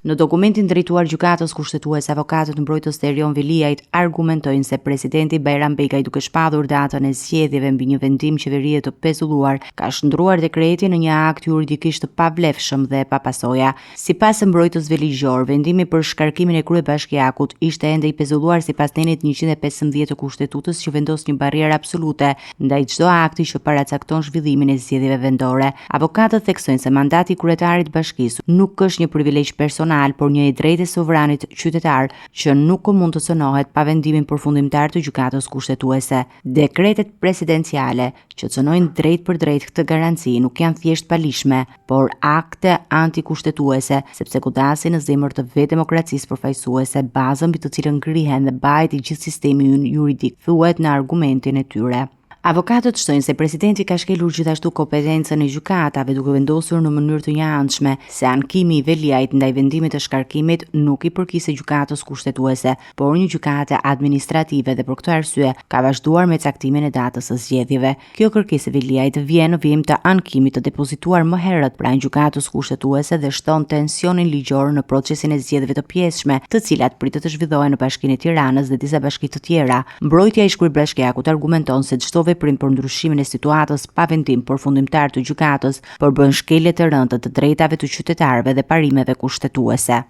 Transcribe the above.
Në dokumentin drejtuar gjykatës kushtetuese, avokatët mbrojtës të Erion Veliajt argumentojnë se presidenti Bajram Begaj, duke shpadur datën e zgjedhjeve mbi një vendim qeverie të pezulluar, ka shndruar dekretin në një akt juridikisht të pavlefshëm dhe pa pasoja. Sipas mbrojtës veligjor, vendimi për shkarkimin e kryebashkiakut ishte ende i pezulluar sipas nenit 115 të kushtetutës, që vendos një barrierë absolute ndaj çdo akti që paracakton zhvillimin e zgjedhjeve vendore. Avokatët theksojnë se mandati i kryetarit të bashkisë nuk është një privilegj personal, por një i drejtë e sovranit qytetar që nuk mund të cënohet pa vendimin përfundimtar të gjykatës kushtetuese. Dekretet presidenciale që cënojnë drejt për drejt këtë garanci nuk janë thjesht palishme, por akte antikushtetuese, sepse godasin në zemër të vetë demokracisë përfaqësuese, bazën mbi të cilën ngrihen dhe bahet i gjithë sistemi juridik, thuhet në argumentin e tyre. Avokatët shtojnë se presidenti ka shkelur gjithashtu kompetencën e gjykatave, duke vendosur në mënyrë të njëanshme se ankimi i Veliajt ndaj vendimit të shkarkimit nuk i përkisej gjykatës kushtetuese, por një gjykate administrative, dhe për këtë arsye ka vazhduar me caktimin e datës së zgjedhjeve. Kjo kërkesë e Veliajt vjen në vijim të ankimit të depozituar më herët pranë gjykatës kushtetuese dhe shton tensionin ligjor në procesin e zgjedhjeve të pjesshme, të cilat pritet të zhvillohen në Bashkinë e Tiranës dhe disa bashki të tjera. Mbrojtja i kryebashkiakut argumenton se çdo veprim për ndryshimin e situatës pa vendim përfundimtar të gjykatës përbën shkelje të rënda të drejtave të qytetarëve dhe parimeve kushtetuese.